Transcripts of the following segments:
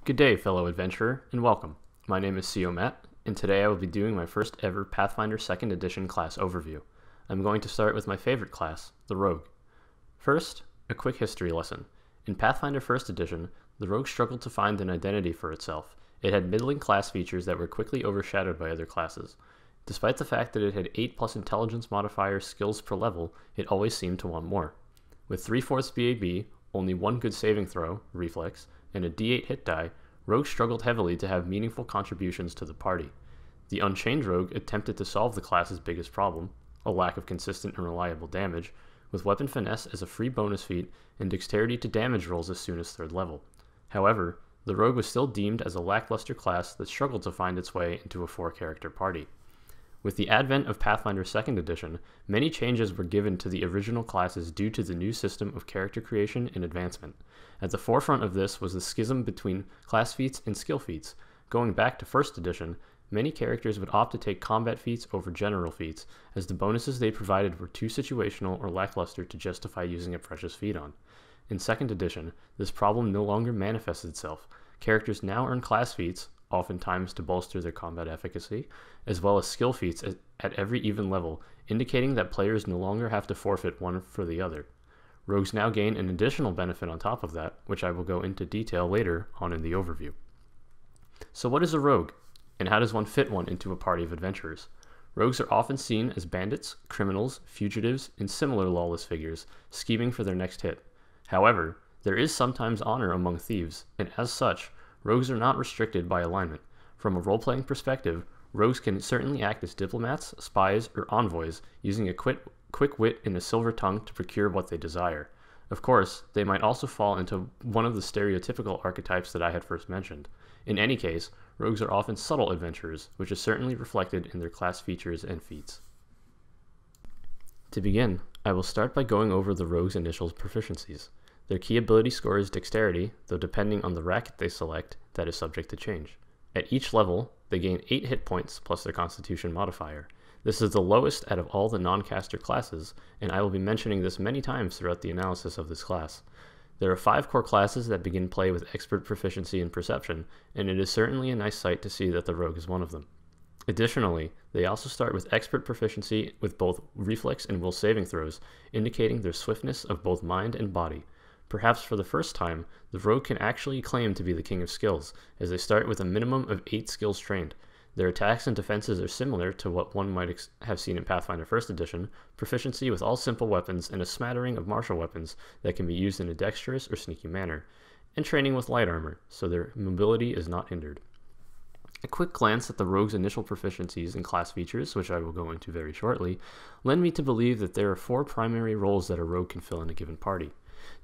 Good day, fellow adventurer, and welcome. My name is CO Matt, and today I will be doing my first ever Pathfinder 2nd Edition class overview. I'm going to start with my favorite class, the Rogue. First, a quick history lesson. In Pathfinder 1st Edition, the Rogue struggled to find an identity for itself. It had middling class features that were quickly overshadowed by other classes. Despite the fact that it had 8+ intelligence modifier skills per level, it always seemed to want more. With 3/4 BAB, only one good saving throw, reflex, and a D8 hit die, Rogue struggled heavily to have meaningful contributions to the party. The Unchained Rogue attempted to solve the class's biggest problem, a lack of consistent and reliable damage, with Weapon Finesse as a free bonus feat and Dexterity to damage rolls as soon as 3rd level. However, the Rogue was still deemed as a lackluster class that struggled to find its way into a 4-character party. With the advent of Pathfinder 2nd Edition, many changes were given to the original classes due to the new system of character creation and advancement. At the forefront of this was the schism between class feats and skill feats. Going back to 1st Edition, many characters would opt to take combat feats over general feats, as the bonuses they provided were too situational or lackluster to justify using a precious feat on. In 2nd Edition, this problem no longer manifested itself. Characters now earn class feats, oftentimes to bolster their combat efficacy, as well as skill feats at every even level, indicating that players no longer have to forfeit one for the other. Rogues now gain an additional benefit on top of that, which I will go into detail later on in the overview. So what is a rogue, and how does one fit one into a party of adventurers? Rogues are often seen as bandits, criminals, fugitives, and similar lawless figures, scheming for their next hit. However, there is sometimes honor among thieves, and as such, rogues are not restricted by alignment. From a role-playing perspective, rogues can certainly act as diplomats, spies, or envoys, using a quick wit and a silver tongue to procure what they desire. Of course, they might also fall into one of the stereotypical archetypes that I had first mentioned. In any case, rogues are often subtle adventurers, which is certainly reflected in their class features and feats. To begin, I will start by going over the rogue's initial proficiencies. Their key ability score is Dexterity, though depending on the racket they select, that is subject to change. At each level, they gain 8 hit points plus their Constitution modifier. This is the lowest out of all the non-caster classes, and I will be mentioning this many times throughout the analysis of this class. There are 5 core classes that begin play with expert proficiency in Perception, and it is certainly a nice sight to see that the Rogue is one of them. Additionally, they also start with expert proficiency with both reflex and will saving throws, indicating their swiftness of both mind and body. Perhaps for the first time, the Rogue can actually claim to be the king of skills, as they start with a minimum of 8 skills trained. Their attacks and defenses are similar to what one might have seen in Pathfinder 1st Edition, proficiency with all simple weapons and a smattering of martial weapons that can be used in a dexterous or sneaky manner, and training with light armor, so their mobility is not hindered. A quick glance at the Rogue's initial proficiencies and class features, which I will go into very shortly, lend me to believe that there are 4 primary roles that a Rogue can fill in a given party.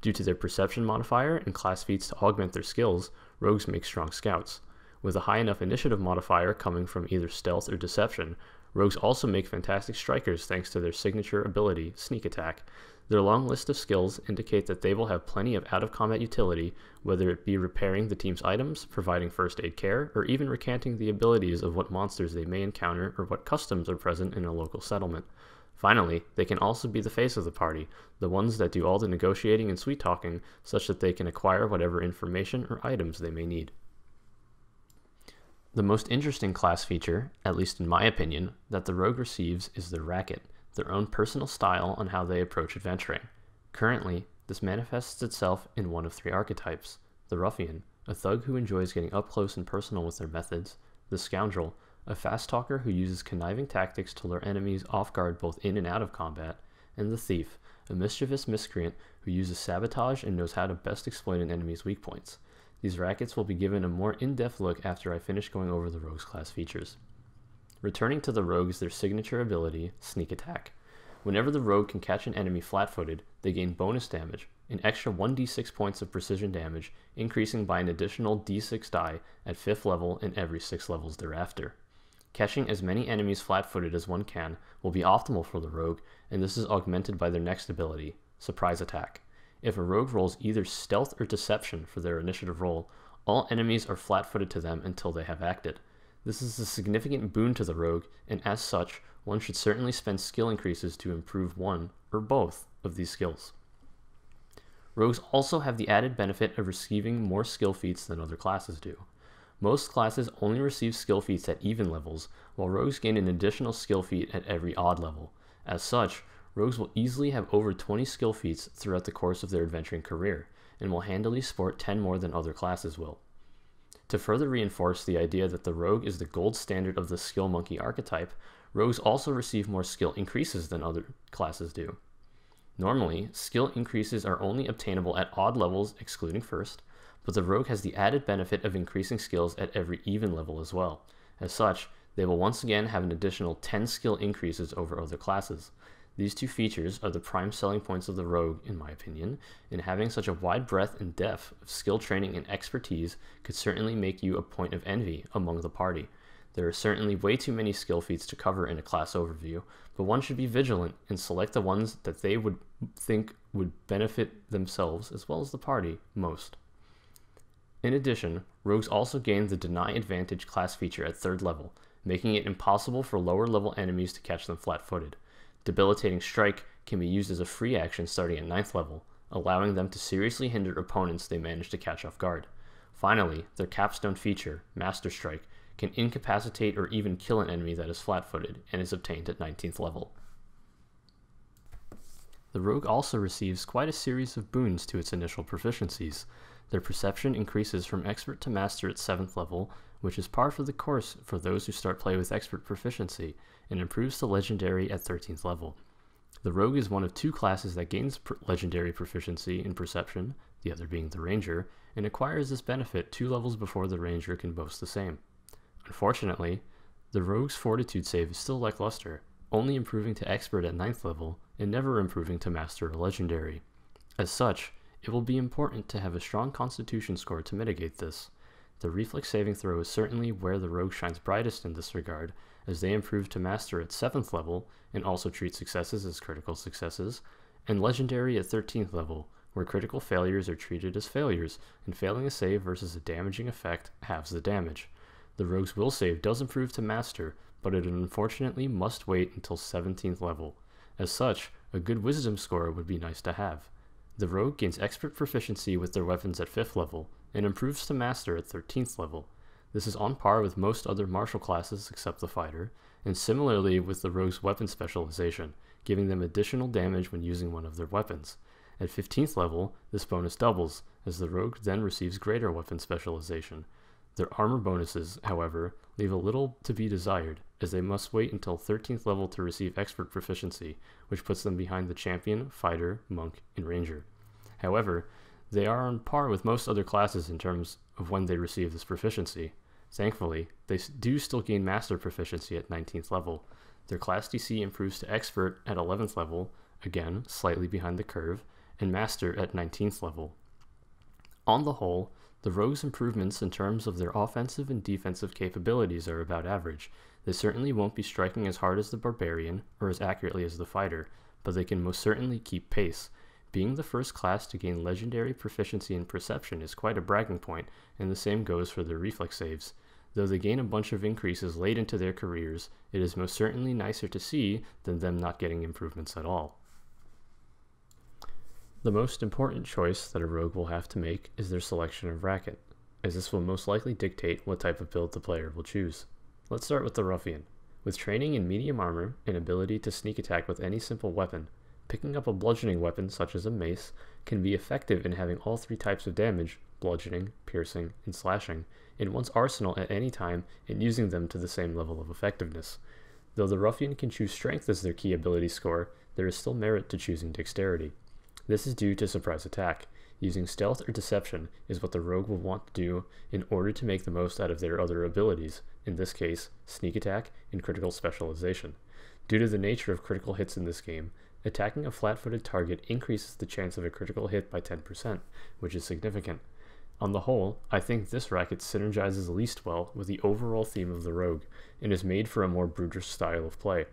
Due to their Perception modifier and class feats to augment their skills, rogues make strong scouts. With a high enough initiative modifier coming from either stealth or deception, rogues also make fantastic strikers thanks to their signature ability, Sneak Attack. Their long list of skills indicate that they will have plenty of out-of-combat utility, whether it be repairing the team's items, providing first aid care, or even recanting the abilities of what monsters they may encounter or what customs are present in a local settlement. Finally, they can also be the face of the party, the ones that do all the negotiating and sweet-talking, such that they can acquire whatever information or items they may need. The most interesting class feature, at least in my opinion, that the Rogue receives is their Racket, their own personal style on how they approach adventuring. Currently, this manifests itself in one of 3 archetypes: the Ruffian, a thug who enjoys getting up close and personal with their methods; the Scoundrel, a fast talker who uses conniving tactics to lure enemies off guard both in and out of combat; and the Thief, a mischievous miscreant who uses sabotage and knows how to best exploit an enemy's weak points. These rackets will be given a more in-depth look after I finish going over the Rogue's class features. Returning to the Rogue is their signature ability, Sneak Attack. Whenever the Rogue can catch an enemy flat-footed, they gain bonus damage, an extra 1d6 points of precision damage, increasing by an additional d6 die at 5th level and every 6 levels thereafter. Catching as many enemies flat-footed as one can will be optimal for the Rogue, and this is augmented by their next ability, Surprise Attack. If a Rogue rolls either Stealth or Deception for their initiative roll, all enemies are flat-footed to them until they have acted. This is a significant boon to the Rogue, and as such, one should certainly spend skill increases to improve one or both of these skills. Rogues also have the added benefit of receiving more skill feats than other classes do. Most classes only receive skill feats at even levels, while rogues gain an additional skill feat at every odd level. As such, rogues will easily have over 20 skill feats throughout the course of their adventuring career, and will handily sport 10 more than other classes will. To further reinforce the idea that the rogue is the gold standard of the skill monkey archetype, rogues also receive more skill increases than other classes do. Normally, skill increases are only obtainable at odd levels, excluding first, but the rogue has the added benefit of increasing skills at every even level as well. As such, they will once again have an additional 10 skill increases over other classes. These two features are the prime selling points of the rogue, in my opinion, and having such a wide breadth and depth of skill training and expertise could certainly make you a point of envy among the party. There are certainly way too many skill feats to cover in a class overview, but one should be vigilant and select the ones that they would think would benefit themselves as well as the party most. In addition, rogues also gain the Deny Advantage class feature at 3rd level, making it impossible for lower level enemies to catch them flat-footed. Debilitating Strike can be used as a free action starting at 9th level, allowing them to seriously hinder opponents they manage to catch off guard. Finally, their capstone feature, Master Strike, can incapacitate or even kill an enemy that is flat-footed and is obtained at 19th level. The rogue also receives quite a series of boons to its initial proficiencies. Their perception increases from expert to master at 7th level, which is par for the course for those who start play with expert proficiency, and improves to legendary at 13th level. The rogue is one of 2 classes that gains legendary proficiency in perception, the other being the ranger, and acquires this benefit 2 levels before the ranger can boast the same. Unfortunately, the rogue's fortitude save is still lackluster, only improving to expert at 9th level and never improving to master or legendary. As such, it will be important to have a strong constitution score to mitigate this. The reflex saving throw is certainly where the rogue shines brightest in this regard, as they improve to master at 7th level and also treat successes as critical successes, and legendary at 13th level, where critical failures are treated as failures, and failing a save versus a damaging effect halves the damage. The rogue's will save does improve to master, but it unfortunately must wait until 17th level. As such, a good wisdom score would be nice to have. The rogue gains expert proficiency with their weapons at 5th level, and improves to master at 13th level. This is on par with most other martial classes except the fighter, and similarly with the rogue's weapon specialization, giving them additional damage when using one of their weapons. At 15th level, this bonus doubles, as the rogue then receives greater weapon specialization. Their armor bonuses, however, leave a little to be desired, as they must wait until 13th level to receive expert proficiency, which puts them behind the champion, fighter, monk, and ranger. However, they are on par with most other classes in terms of when they receive this proficiency. Thankfully, they do still gain master proficiency at 19th level. Their class DC improves to expert at 11th level, again slightly behind the curve, and master at 19th level. On the whole, the rogue's improvements in terms of their offensive and defensive capabilities are about average. They certainly won't be striking as hard as the barbarian, or as accurately as the fighter, but they can most certainly keep pace. Being the first class to gain legendary proficiency in perception is quite a bragging point, and the same goes for their reflex saves. Though they gain a bunch of increases late into their careers, it is most certainly nicer to see than them not getting improvements at all. The most important choice that a rogue will have to make is their selection of Racket, as this will most likely dictate what type of build the player will choose. Let's start with the Ruffian. With training in medium armor and ability to sneak attack with any simple weapon, picking up a bludgeoning weapon such as a mace can be effective in having all 3 types of damage, bludgeoning, piercing, and slashing, in one's arsenal at any time and using them to the same level of effectiveness. Though the Ruffian can choose strength as their key ability score, there is still merit to choosing dexterity. This is due to surprise attack. Using stealth or deception is what the rogue will want to do in order to make the most out of their other abilities, in this case, sneak attack and critical specialization. Due to the nature of critical hits in this game, attacking a flat-footed target increases the chance of a critical hit by 10%, which is significant. On the whole, I think this Racket synergizes least well with the overall theme of the rogue, and is made for a more brutish style of play.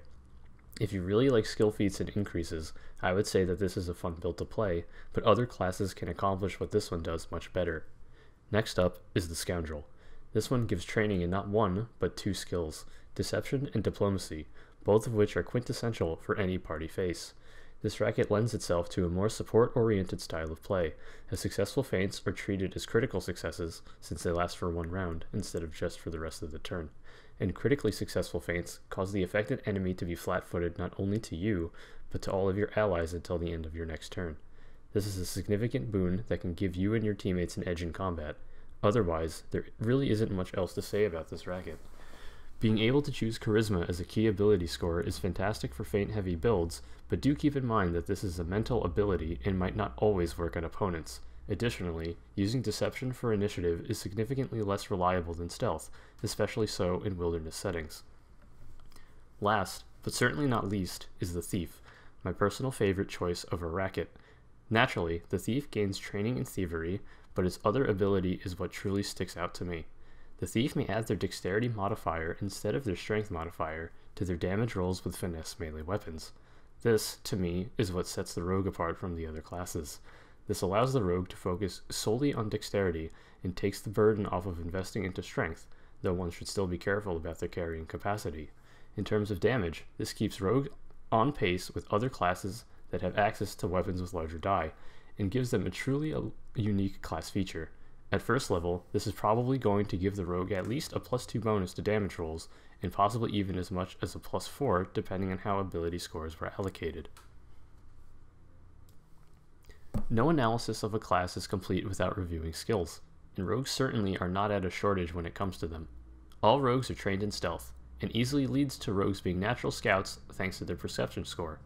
If you really like skill feats and increases, I would say that this is a fun build to play, but other classes can accomplish what this one does much better. Next up is the Scoundrel. This one gives training in not 1, but 2 skills, deception and diplomacy, both of which are quintessential for any party face. This racket lends itself to a more support-oriented style of play, as successful feints are treated as critical successes since they last for one round instead of just for the rest of the turn, and critically successful feints cause the affected enemy to be flat-footed not only to you, but to all of your allies until the end of your next turn. This is a significant boon that can give you and your teammates an edge in combat. Otherwise, there really isn't much else to say about this racket. Being able to choose Charisma as a key ability score is fantastic for feint-heavy builds, but do keep in mind that this is a mental ability and might not always work on opponents. Additionally, using Deception for initiative is significantly less reliable than Stealth, especially so in wilderness settings. Last, but certainly not least, is the Thief, my personal favorite choice of a racket. Naturally, the Thief gains training in thievery, but its other ability is what truly sticks out to me. The Thief may add their Dexterity modifier instead of their Strength modifier to their damage rolls with finesse melee weapons. This, to me, is what sets the Rogue apart from the other classes. This allows the Rogue to focus solely on Dexterity and takes the burden off of investing into Strength, though one should still be careful about their carrying capacity. In terms of damage, this keeps Rogue on pace with other classes that have access to weapons with larger die, and gives them a truly unique class feature. At first level, this is probably going to give the Rogue at least a +2 bonus to damage rolls, and possibly even as much as a +4 depending on how ability scores were allocated. No analysis of a class is complete without reviewing skills, and rogues certainly are not at a shortage when it comes to them. All rogues are trained in stealth, and easily leads to rogues being natural scouts thanks to their perception score.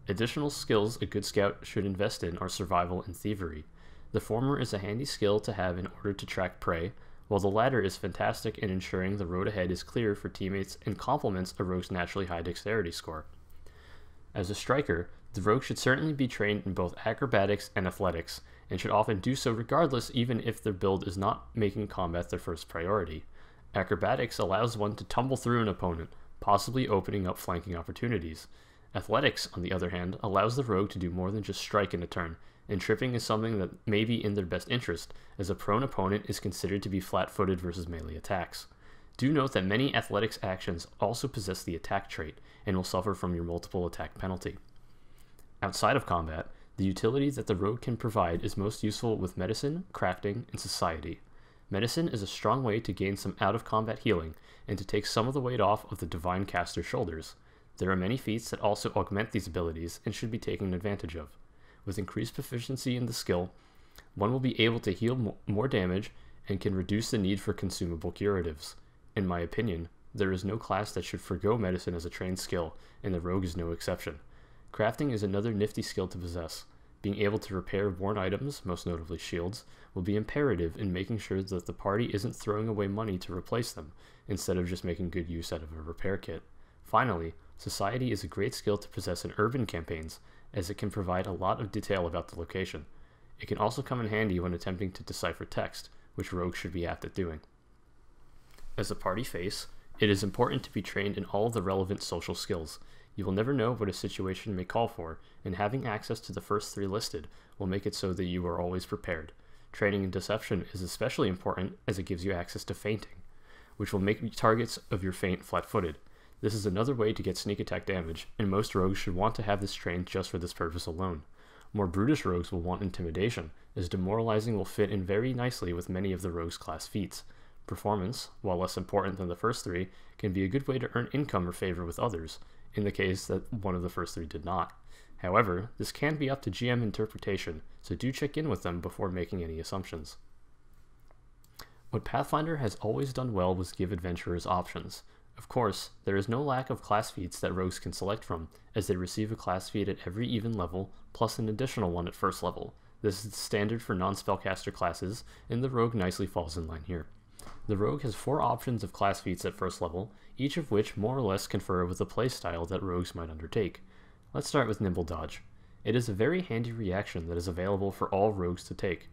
Additional skills a good scout should invest in are survival and thievery. The former is a handy skill to have in order to track prey, while the latter is fantastic in ensuring the road ahead is clear for teammates and complements a rogue's naturally high dexterity score. As a striker, the rogue should certainly be trained in both acrobatics and athletics, and should often do so regardless even if their build is not making combat their first priority. Acrobatics allows one to tumble through an opponent, possibly opening up flanking opportunities. Athletics, on the other hand, allows the rogue to do more than just strike in a turn, and tripping is something that may be in their best interest, as a prone opponent is considered to be flat-footed versus melee attacks. Do note that many athletics actions also possess the attack trait, and will suffer from your multiple attack penalty. Outside of combat, the utility that the rogue can provide is most useful with medicine, crafting, and society. Medicine is a strong way to gain some out-of-combat healing, and to take some of the weight off of the Divine Caster's shoulders. There are many feats that also augment these abilities and should be taken advantage of. With increased proficiency in the skill, one will be able to heal more damage and can reduce the need for consumable curatives. In my opinion, there is no class that should forgo medicine as a trained skill, and the rogue is no exception. Crafting is another nifty skill to possess. Being able to repair worn items, most notably shields, will be imperative in making sure that the party isn't throwing away money to replace them, instead of just making good use out of a repair kit. Finally, society is a great skill to possess in urban campaigns, as it can provide a lot of detail about the location. It can also come in handy when attempting to decipher text, which rogues should be apt at doing. As a party face, it is important to be trained in all of the relevant social skills. You will never know what a situation may call for, and having access to the first 3 listed will make it so that you are always prepared. Training in deception is especially important as it gives you access to feinting, which will make targets of your feint flat-footed. This is another way to get sneak attack damage, and most rogues should want to have this trained just for this purpose alone. More brutish rogues will want intimidation, as demoralizing will fit in very nicely with many of the rogue's class feats. Performance, while less important than the first 3, can be a good way to earn income or favor with others, in the case that one of the first 3 did not. However, this can be up to GM interpretation, so do check in with them before making any assumptions. What Pathfinder has always done well was give adventurers options. Of course, there is no lack of class feats that rogues can select from, as they receive a class feat at every even level, plus an additional one at first level. This is standard for non-spellcaster classes, and the rogue nicely falls in line here. The rogue has 4 options of class feats at first level, each of which more or less confer with the playstyle that rogues might undertake. Let's start with Nimble Dodge. It is a very handy reaction that is available for all rogues to take.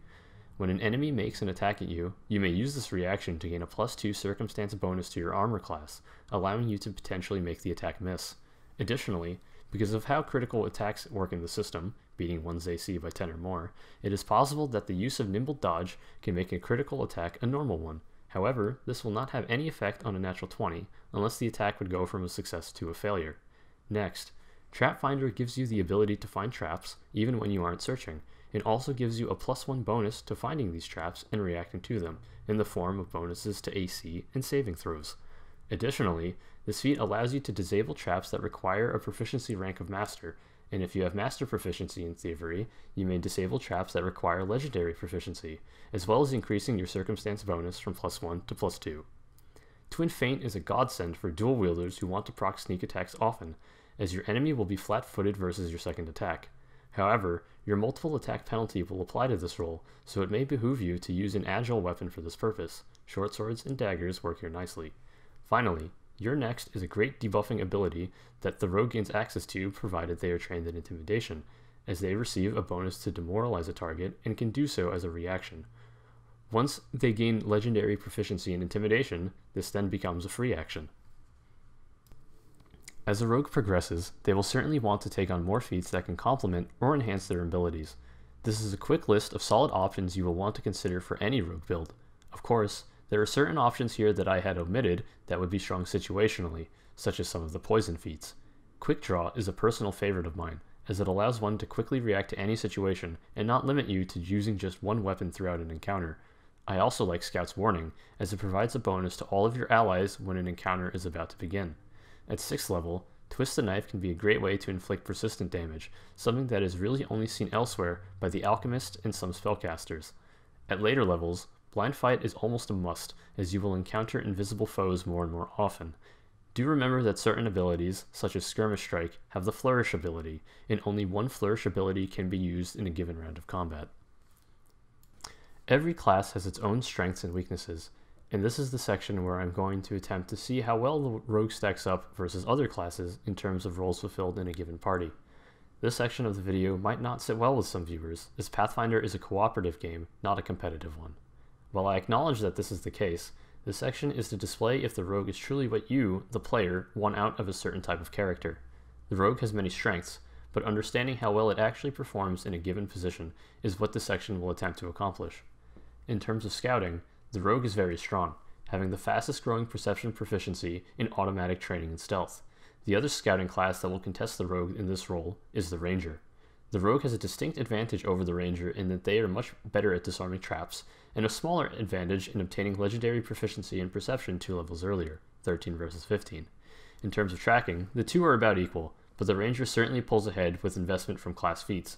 When an enemy makes an attack at you, you may use this reaction to gain a +2 circumstance bonus to your armor class, allowing you to potentially make the attack miss. Additionally, because of how critical attacks work in the system, beating one's AC by 10 or more, it is possible that the use of Nimble Dodge can make a critical attack a normal one. However, this will not have any effect on a natural 20, unless the attack would go from a success to a failure. Next, Trap Finder gives you the ability to find traps even when you aren't searching. It also gives you a +1 bonus to finding these traps and reacting to them, in the form of bonuses to AC and saving throws. Additionally, this feat allows you to disable traps that require a proficiency rank of Master, and if you have Master proficiency in Thievery, you may disable traps that require Legendary proficiency, as well as increasing your Circumstance bonus from +1 to +2. Twin Feint is a godsend for dual wielders who want to proc sneak attacks often, as your enemy will be flat-footed versus your second attack. However, your multiple attack penalty will apply to this roll, so it may behoove you to use an agile weapon for this purpose. Short swords and daggers work here nicely. Finally, your next is a great debuffing ability that the rogue gains access to provided they are trained in Intimidation, as they receive a bonus to demoralize a target and can do so as a reaction. Once they gain legendary proficiency in Intimidation, this then becomes a free action. As a rogue progresses, they will certainly want to take on more feats that can complement or enhance their abilities. This is a quick list of solid options you will want to consider for any rogue build. Of course, there are certain options here that I had omitted that would be strong situationally, such as some of the poison feats. Quick Draw is a personal favorite of mine, as it allows one to quickly react to any situation and not limit you to using just one weapon throughout an encounter. I also like Scout's Warning, as it provides a bonus to all of your allies when an encounter is about to begin. At 6th level, Twist the Knife can be a great way to inflict persistent damage, something that is really only seen elsewhere by the Alchemist and some spellcasters. At later levels, Blind Fight is almost a must, as you will encounter invisible foes more and more often. Do remember that certain abilities, such as Skirmish Strike, have the Flourish ability, and only one Flourish ability can be used in a given round of combat. Every class has its own strengths and weaknesses, and this is the section where I'm going to attempt to see how well the rogue stacks up versus other classes in terms of roles fulfilled in a given party. This section of the video might not sit well with some viewers, as Pathfinder is a cooperative game, not a competitive one. While I acknowledge that this is the case, this section is to display if the rogue is truly what you, the player, want out of a certain type of character. The rogue has many strengths, but understanding how well it actually performs in a given position is what this section will attempt to accomplish. In terms of scouting, the rogue is very strong, having the fastest growing perception proficiency in automatic training and stealth. The other scouting class that will contest the rogue in this role is the ranger. The rogue has a distinct advantage over the ranger in that they are much better at disarming traps, and a smaller advantage in obtaining legendary proficiency in perception 2 levels earlier, 13 versus 15. In terms of tracking, the two are about equal, but the ranger certainly pulls ahead with investment from class feats.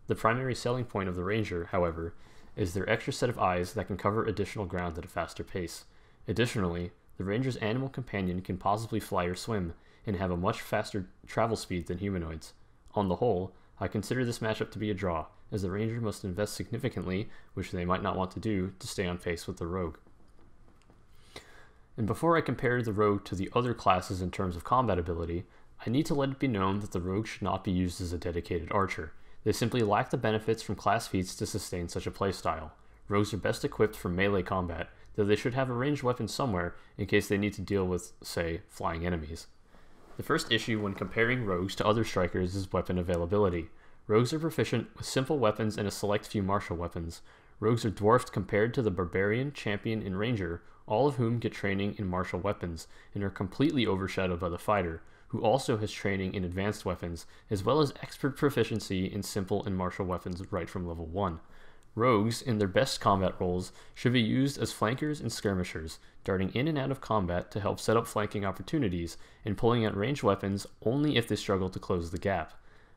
The primary selling point of the ranger, however, is their extra set of eyes that can cover additional ground at a faster pace. Additionally, the ranger's animal companion can possibly fly or swim, and have a much faster travel speed than humanoids. On the whole, I consider this matchup to be a draw, as the ranger must invest significantly, which they might not want to do, to stay on pace with the rogue. And before I compare the rogue to the other classes in terms of combat ability, I need to let it be known that the rogue should not be used as a dedicated archer. They simply lack the benefits from class feats to sustain such a playstyle. Rogues are best equipped for melee combat, though they should have a ranged weapon somewhere in case they need to deal with, say, flying enemies. The first issue when comparing rogues to other strikers is weapon availability. Rogues are proficient with simple weapons and a select few martial weapons. Rogues are dwarfed compared to the barbarian, champion, and ranger, all of whom get training in martial weapons, and are completely overshadowed by the fighter, who also has training in advanced weapons, as well as expert proficiency in simple and martial weapons right from level 1. Rogues, in their best combat roles, should be used as flankers and skirmishers, darting in and out of combat to help set up flanking opportunities, and pulling out ranged weapons only if they struggle to close the gap.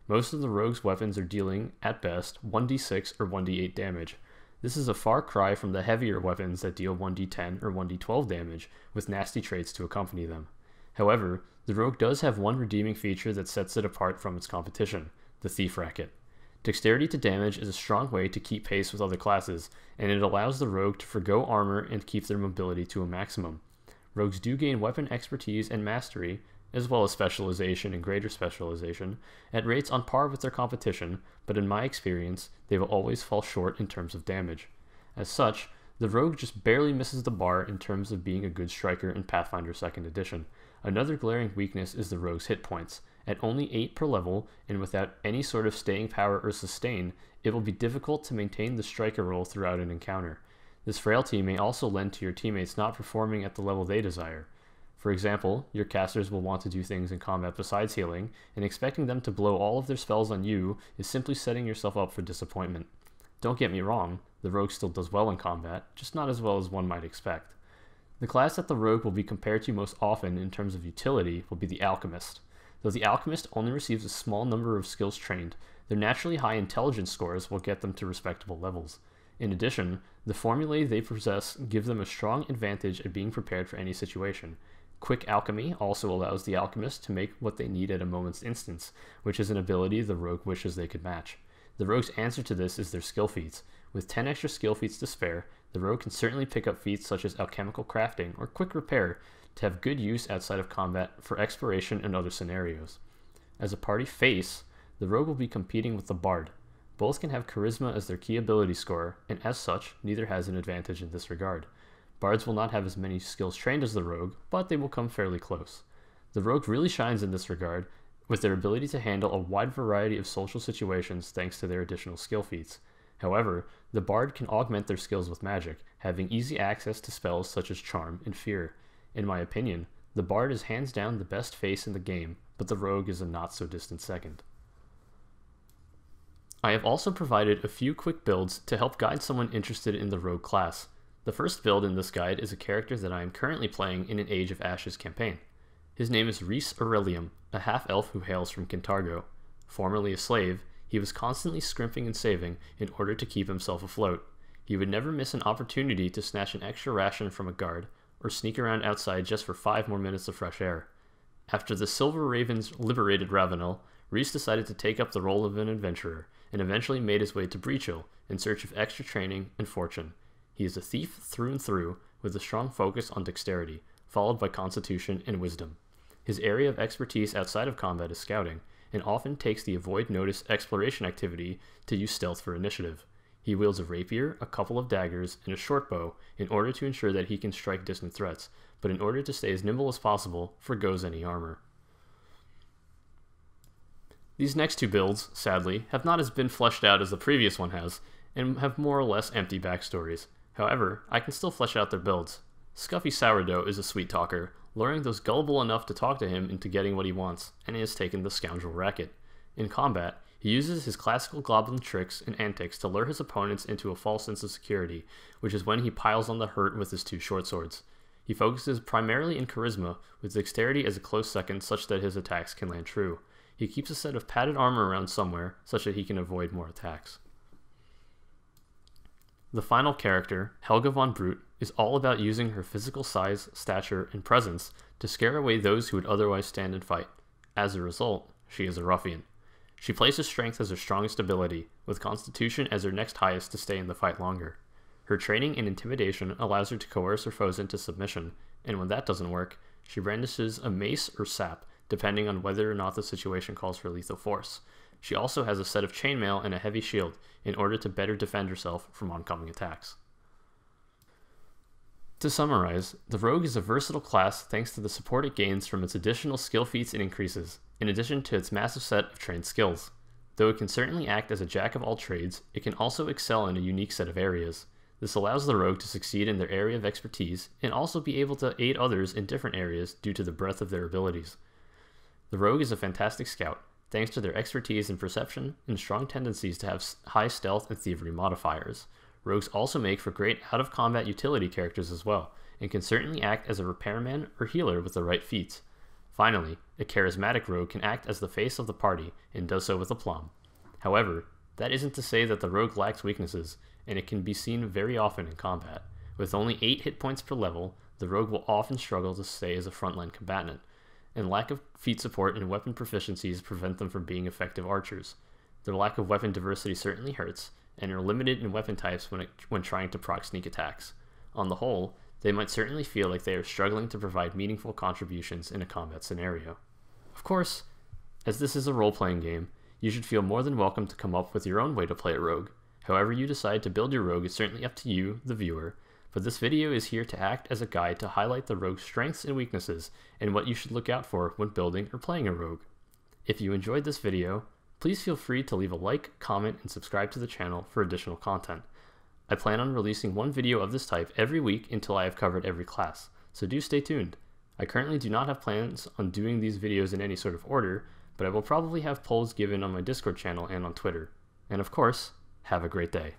Most of the rogue's weapons are dealing, at best, 1d6 or 1d8 damage. This is a far cry from the heavier weapons that deal 1d10 or 1d12 damage, with nasty traits to accompany them. However, the rogue does have one redeeming feature that sets it apart from its competition, the Thief Racket. Dexterity to damage is a strong way to keep pace with other classes, and it allows the rogue to forgo armor and keep their mobility to a maximum. Rogues do gain weapon expertise and mastery, as well as specialization and greater specialization, at rates on par with their competition, but in my experience, they will always fall short in terms of damage. As such, the rogue just barely misses the bar in terms of being a good striker in Pathfinder 2nd Edition. Another glaring weakness is the rogue's hit points. At only 8 per level, and without any sort of staying power or sustain, it will be difficult to maintain the striker role throughout an encounter. This frailty may also lend to your teammates not performing at the level they desire. For example, your casters will want to do things in combat besides healing, and expecting them to blow all of their spells on you is simply setting yourself up for disappointment. Don't get me wrong, the rogue still does well in combat, just not as well as one might expect. The class that the rogue will be compared to most often in terms of utility will be the alchemist. Though the alchemist only receives a small number of skills trained, their naturally high intelligence scores will get them to respectable levels. In addition, the formulae they possess give them a strong advantage at being prepared for any situation. Quick alchemy also allows the alchemist to make what they need at a moment's instance, which is an ability the rogue wishes they could match. The rogue's answer to this is their skill feats. With 10 extra skill feats to spare, the rogue can certainly pick up feats such as alchemical crafting or quick repair to have good use outside of combat for exploration and other scenarios. As a party face, the rogue will be competing with the bard. Both can have charisma as their key ability score, and as such, neither has an advantage in this regard. Bards will not have as many skills trained as the rogue, but they will come fairly close. The rogue really shines in this regard, with their ability to handle a wide variety of social situations thanks to their additional skill feats. However, the bard can augment their skills with magic, having easy access to spells such as charm and fear. In my opinion, the bard is hands down the best face in the game, but the rogue is a not so distant second. I have also provided a few quick builds to help guide someone interested in the rogue class. The first build in this guide is a character that I am currently playing in an Age of Ashes campaign. His name is Rhys Aurelium, a half-elf who hails from Kintargo. Formerly a slave, he was constantly scrimping and saving in order to keep himself afloat. He would never miss an opportunity to snatch an extra ration from a guard, or sneak around outside just for 5 more minutes of fresh air. After the Silver Ravens liberated Ravenel, Rhys decided to take up the role of an adventurer, and eventually made his way to Breachill in search of extra training and fortune. He is a thief through and through, with a strong focus on dexterity, followed by constitution and wisdom. His area of expertise outside of combat is scouting, and often takes the avoid notice exploration activity to use stealth for initiative. He wields a rapier, a couple of daggers, and a short bow in order to ensure that he can strike distant threats, but in order to stay as nimble as possible, forgoes any armor. These next two builds, sadly, have not as been fleshed out as the previous one has, and have more or less empty backstories. However, I can still flesh out their builds. Scuffy Sourdough is a sweet talker, luring those gullible enough to talk to him into getting what he wants, and he has taken the Scoundrel Racket. In combat, he uses his classical goblin tricks and antics to lure his opponents into a false sense of security, which is when he piles on the hurt with his 2 short swords. He focuses primarily in charisma, with dexterity as a close second such that his attacks can land true. He keeps a set of padded armor around somewhere, such that he can avoid more attacks. The final character, Helga von Brute, is all about using her physical size, stature, and presence to scare away those who would otherwise stand and fight. As a result, she is a ruffian. She places strength as her strongest ability, with constitution as her next highest to stay in the fight longer. Her training in intimidation allows her to coerce her foes into submission, and when that doesn't work, she brandishes a mace or sap, depending on whether or not the situation calls for lethal force. She also has a set of chainmail and a heavy shield in order to better defend herself from oncoming attacks. To summarize, the Rogue is a versatile class thanks to the support it gains from its additional skill feats it increases, in addition to its massive set of trained skills. Though it can certainly act as a jack of all trades, it can also excel in a unique set of areas. This allows the Rogue to succeed in their area of expertise and also be able to aid others in different areas due to the breadth of their abilities. The Rogue is a fantastic scout, thanks to their expertise in perception and strong tendencies to have high stealth and thievery modifiers. Rogues also make for great out-of-combat utility characters as well, and can certainly act as a repairman or healer with the right feats. Finally, a charismatic rogue can act as the face of the party, and does so with aplomb. However, that isn't to say that the rogue lacks weaknesses, and it can be seen very often in combat. With only 8 hit points per level, the rogue will often struggle to stay as a frontline combatant, and lack of feat support and weapon proficiencies prevent them from being effective archers. Their lack of weapon diversity certainly hurts, and are limited in weapon types when trying to proc sneak attacks. On the whole, they might certainly feel like they are struggling to provide meaningful contributions in a combat scenario. Of course, as this is a role-playing game, you should feel more than welcome to come up with your own way to play a rogue. However you decide to build your rogue is certainly up to you, the viewer, but this video is here to act as a guide to highlight the rogue's strengths and weaknesses, and what you should look out for when building or playing a rogue. If you enjoyed this video, please feel free to leave a like, comment, and subscribe to the channel for additional content. I plan on releasing one video of this type every week until I have covered every class, so do stay tuned. I currently do not have plans on doing these videos in any sort of order, but I will probably have polls given on my Discord channel and on Twitter. And of course, have a great day.